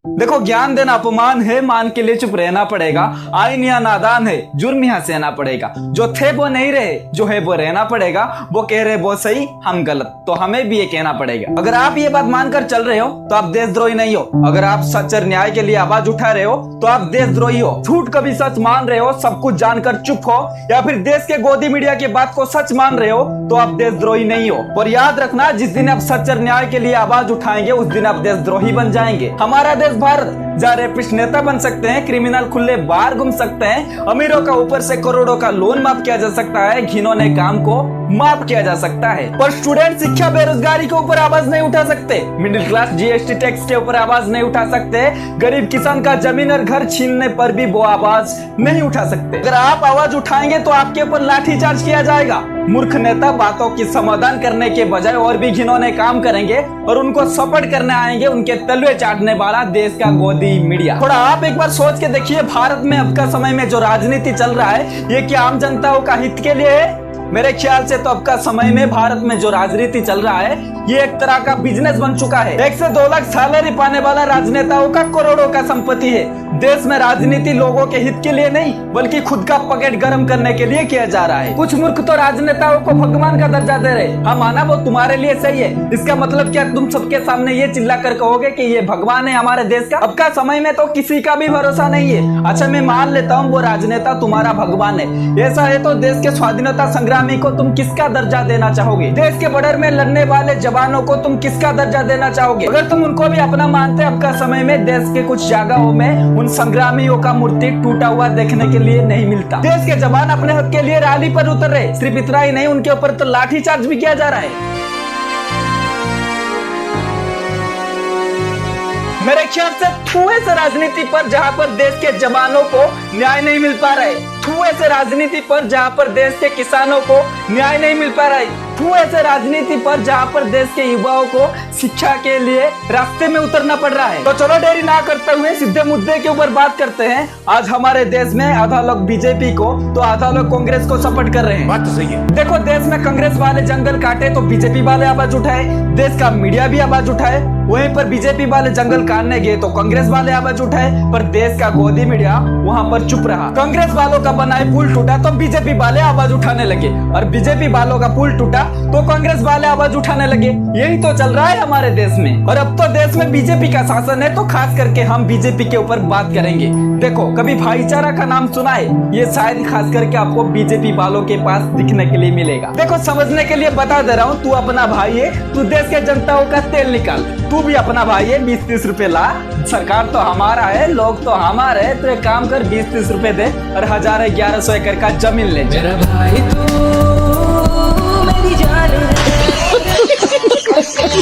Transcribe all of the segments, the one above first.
देखो, ज्ञान देना अपमान है, मान के लिए चुप रहना पड़ेगा। आईन या नादान है, जुर्म यहाँ सहना पड़ेगा। जो थे वो नहीं रहे, जो है वो रहना पड़ेगा। वो कह रहे वो सही, हम गलत, तो हमें भी ये कहना पड़ेगा। अगर आप ये बात मानकर चल रहे हो तो आप देशद्रोही नहीं हो। अगर आप सच और न्याय के लिए आवाज उठा रहे हो तो आप देशद्रोही हो। झूठ कभी सच मान रहे हो, सब कुछ जानकर चुप हो, या फिर देश के गोदी मीडिया की बात को सच मान रहे हो तो आप देशद्रोही नहीं हो। और याद रखना, जिस दिन आप सच और न्याय के लिए आवाज उठाएंगे उस दिन आप देशद्रोही बन जाएंगे। हमारा देश भारत, जहाँ रेपिस्ट नेता बन सकते हैं, क्रिमिनल खुले बाहर घूम सकते हैं, अमीरों का ऊपर से करोड़ों का लोन माफ किया जा सकता है, घिनौने काम को माफ किया जा सकता है। पर स्टूडेंट शिक्षा बेरोजगारी के ऊपर आवाज नहीं उठा सकते, मिडिल क्लास जीएसटी टैक्स के ऊपर आवाज नहीं उठा सकते, गरीब किसान का जमीन और घर छीनने पर भी वो आवाज नहीं उठा सकते। अगर आप आवाज उठाएंगे तो आपके ऊपर लाठीचार्ज किया जाएगा। मूर्ख नेता बातों की समाधान करने के बजाय और भी घिनौने काम करेंगे और उनको सपोर्ट करने आएंगे उनके तलवे चाटने वाला देश का गोदी मीडिया। थोड़ा आप एक बार सोच के देखिए, भारत में अब का समय में जो राजनीति चल रहा है ये क्या आम जनताओं का हित के लिए है? मेरे ख्याल से तो अब का समय में भारत में जो राजनीति चल रहा है ये एक तरह का बिजनेस बन चुका है। 1 से 2 लाख सैलरी पाने वाला राजनेताओं का करोड़ों का संपत्ति है। देश में राजनीति लोगों के हित के लिए नहीं बल्कि खुद का पॉकेट गर्म करने के लिए किया जा रहा है। कुछ मूर्ख तो राजनेताओं को भगवान का दर्जा दे रहे। हाँ, माना वो तुम्हारे लिए सही है, इसका मतलब क्या तुम सबके सामने ये चिल्ला कर कहोगे कि ये भगवान है हमारे देश का? अब का समय में तो किसी का भी भरोसा नहीं है। अच्छा, मैं मान लेता हूँ वो राजनेता तुम्हारा भगवान है। ऐसा है तो देश के स्वाधीनता संग्रामी को तुम किसका दर्जा देना चाहोगे? देश के बॉर्डर में लड़ने वाले जवानों को तुम किसका दर्जा देना चाहोगे? अगर तुम उनको भी अपना मानते, अब का समय में देश के कुछ जगहों में उन संग्रामियों का मूर्ति टूटा हुआ देखने के लिए नहीं मिलता। देश के जवान अपने हक के लिए रैली पर उतर रहे। सिर्फ इतना ही नहीं, उनके ऊपर तो लाठीचार्ज भी किया जा रहा है। मेरे ख्याल से थूए से राजनीति पर जहां पर देश के जवानों को न्याय नहीं मिल पा रहा है, थूए से राजनीति पर जहां पर देश के किसानों को न्याय नहीं मिल पा रहा है, थूए से राजनीति पर जहां पर देश के युवाओं को शिक्षा के लिए रास्ते में उतरना पड़ रहा है। तो चलो देरी ना करते हुए सीधे मुद्दे के ऊपर बात करते हैं। आज हमारे देश में आधा लोग बीजेपी को तो आधा लोग कांग्रेस को सपोर्ट कर रहे हैं। बात तो सही है। देखो, देश में कांग्रेस वाले जंगल काटे तो बीजेपी वाले आवाज उठाए, देश का मीडिया भी आवाज उठाए। वहीं पर बीजेपी वाले जंगल काटने गए तो कांग्रेस वाले आवाज उठाए, पर देश का गोदी मीडिया वहाँ पर चुप रहा। कांग्रेस वालों का बनाए पुल टूटा तो बीजेपी वाले आवाज उठाने लगे, और बीजेपी वालों का पुल टूटा तो कांग्रेस वाले आवाज उठाने लगे। यही तो चल रहा है हमारे देश में। और अब तो देश में बीजेपी का शासन है तो खास करके हम बीजेपी के ऊपर बात करेंगे। देखो, कभी भाईचारा का नाम सुना है? ये शायद खास करके आपको बीजेपी वालों के पास दिखने के लिए मिलेगा। देखो, समझने के लिए बता दे रहा हूँ, तू अपना भाई है, तू देश के जनताओं का तेल निकाल। तू भी अपना भाई है, 20-30 रुपए ला। सरकार तो हमारा है, लोग तो हमारे है, तो एक काम कर 20-30 रुपए दे और 1000-1100 एकड़ का जमीन ले। मेरा भाई मेरी जान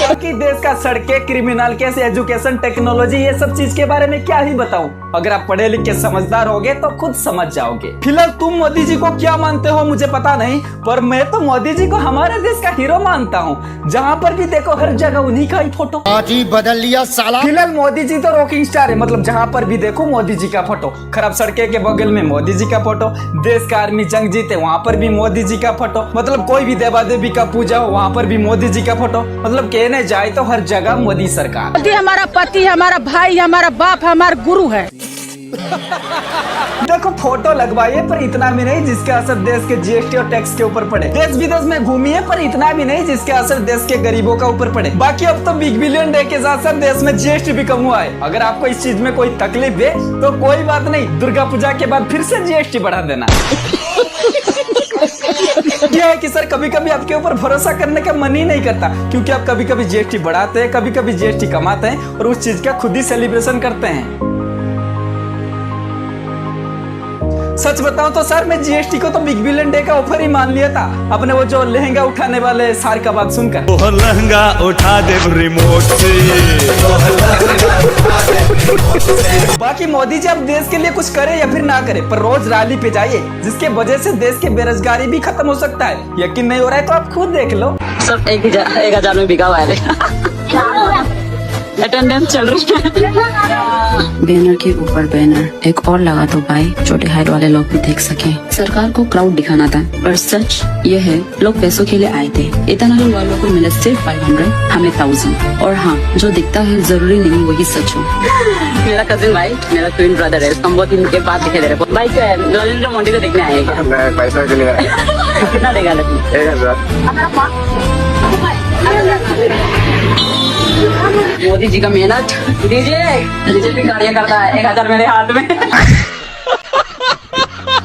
बाकी देश का सड़कें, क्रिमिनल केस, एजुकेशन, टेक्नोलॉजी, ये सब चीज के बारे में क्या ही बताऊं। अगर आप पढ़े लिखे समझदार होगे तो खुद समझ जाओगे। फिलहाल तुम मोदी जी को क्या मानते हो मुझे पता नहीं, पर मैं तो मोदी जी को हमारे देश का हीरो मानता हूँ। जहाँ पर भी देखो हर जगह उन्हीं का ही फोटो। आज ही बदल लिया साला। फिलहाल मोदी जी तो रॉकिंग स्टार है, मतलब जहाँ पर भी देखो मोदी जी का फोटो। खराब सड़कें के बगल में मोदी जी का फोटो, देश का आर्मी जंग जीते वहाँ पर भी मोदी जी का फोटो, मतलब कोई भी देवा देवी का पूजा हो वहाँ पर भी मोदी जी का फोटो। मतलब कहने जाए तो हर जगह मोदी सरकार। मोदी हमारा पति, हमारा भाई, हमारा बाप, हमारा गुरु है। देखो, फोटो लगवाइए पर इतना भी नहीं जिसके असर देश के जीएसटी और टैक्स के ऊपर पड़े। देश विदेश में घूमिए पर इतना भी नहीं जिसके असर देश के गरीबों का ऊपर पड़े। बाकी अब तो बिग बिलियन डे के साथ साथ देश में जीएसटी भी कम हुआ है। अगर आपको इस चीज में कोई तकलीफ है तो कोई बात नहीं, दुर्गा पूजा के बाद फिर से जीएसटी बढ़ा देना। यह है कि सर कभी कभी आपके ऊपर भरोसा करने का मन ही नहीं करता, क्योंकि आप कभी कभी जीएसटी बढ़ाते हैं, कभी कभी जीएसटी कमाते हैं और उस चीज का खुद ही सेलिब्रेशन करते हैं। सच बताऊं तो सर मैं जीएसटी को तो बिग बिलियन डे का ऑफर ही मान लिया था, अपने वो जो लहंगा उठाने वाले सार का बात सुनकर। वो लहंगा उठा दे रिमोट से। बाकी मोदी जी अब देश के लिए कुछ करे या फिर ना करे, पर रोज रैली पे जाइए, जिसके वजह से देश के बेरोजगारी भी खत्म हो सकता है। यकीन नहीं हो रहा है तो आप खुद देख लो। सब 1000 में बिका हुआ है। अटेंडेंस चल रही है। बैनर के ऊपर बैनर एक और लगा दो भाई, छोटे हाइट वाले लोग भी देख सके। सरकार को क्राउड दिखाना था, पर सच ये है लोग पैसों के लिए आए थे। इतने वालों को मिले सिर्फ 500, हमें 1000। और हाँ, जो दिखता है जरूरी नहीं वही सच हो। मेरा कजिन भाई, मेरा ट्विन ब्रदर है, हम बहुत दिन के बाद दिखे दे रहे। भाई क्या है, नरेंद्र मोदी को देखने आएगा। मैं पैसा के लिए कितना देगा लेकिन? 1000। मोदी जी का मेहनत डीजे भी गाड़ियाँ करता है, 1000 मेरे हाथ में।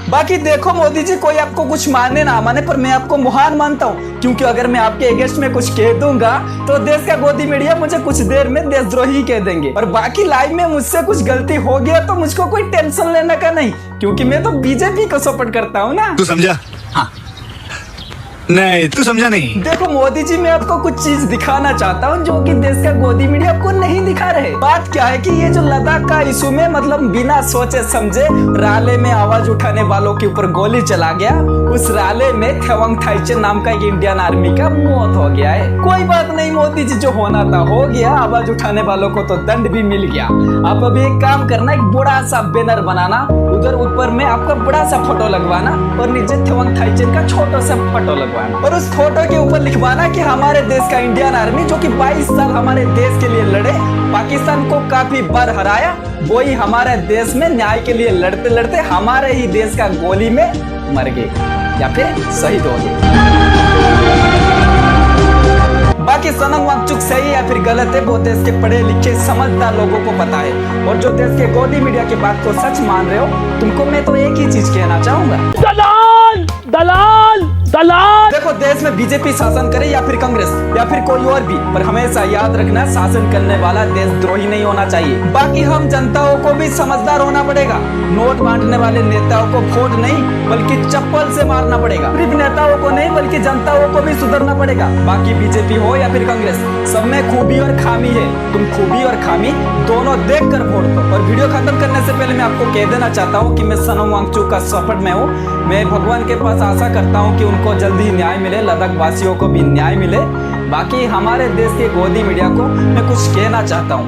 बाकी देखो मोदी जी, कोई आपको कुछ माने ना माने, पर मैं आपको महान मानता हूँ, क्योंकि अगर मैं आपके अगेंस्ट में कुछ कह दूंगा तो देश का गोदी मीडिया मुझे कुछ देर में देशद्रोही कह देंगे। और बाकी लाइव में मुझसे कुछ गलती हो गया तो मुझको कोई टेंशन लेने का नहीं, क्योंकि मैं तो बीजेपी को सपोर्ट करता हूँ ना। तू समझा? हाँ। नहीं, तू समझा नहीं। देखो मोदी जी, मैं आपको कुछ चीज दिखाना चाहता हूँ जो कि देश का गोदी मीडिया आपको नहीं दिखा रहे। बात क्या है कि ये जो लद्दाख का इशू में मतलब बिना सोचे समझे राले में आवाज उठाने वालों के ऊपर गोली चला गया, उस राले में थेवंग थाइचेन नाम का एक इंडियन आर्मी का मौत हो गया है। कोई बात नहीं मोदी जी, जो होना था हो गया, आवाज उठाने वालों को तो दंड भी मिल गया। आप अभी एक काम करना, एक बड़ा सा बैनर बनाना, उधर ऊपर में आपका बड़ा सा फोटो लगवाना और नीचे थेवंग थाइचेन का छोटा सा फोटो लगवाना, और उस फोटो के ऊपर लिखवाना कि हमारे देश का इंडियन आर्मी जो कि 22 साल हमारे देश के लिए लड़े, पाकिस्तान को काफी बार हराया, वही हमारे देश में न्याय के लिए लड़ते लड़ते हमारे ही देश का गोली में मर गए या फिर शहीद हो गए। बाकी सनम वांगचुक सही या फिर गलत है वो देश के पढ़े लिखे समझदार लोगों को पता है। और जो देश के गोदी मीडिया की बात को सच मान रहे हो, तुमको मैं तो एक ही चीज कहना चाहूंगा, दलाल दलाल दलाल। देखो देश में बीजेपी शासन करे या फिर कांग्रेस या फिर कोई और भी, पर हमेशा याद रखना शासन करने वाला देशद्रोही नहीं होना चाहिए। बाकी हम जनताओं को भी समझदार होना पड़ेगा। नोट बांटने वाले नेताओं को वोट नहीं बल्कि चप्पल से मारना पड़ेगा। सिर्फ नेताओं को नहीं बल्कि जनताओं को भी सुधरना पड़ेगा। बाकी बीजेपी हो या फिर कांग्रेस, सब में खूबी और खामी है। तुम खूबी और खामी दोनों देख कर वोट दो। और वीडियो खत्म करने से पहले मैं आपको कह देना चाहता हूँ कि मैं सनम वांगचुक का सपोर्ट में हूँ। मैं भगवान के पास आशा करता हूँ कि उनको जल्दी न्याय मिले, लद्दाख वासियों को भी न्याय मिले। बाकी हमारे देश के गोदी मीडिया को मैं कुछ कहना चाहता हूँ।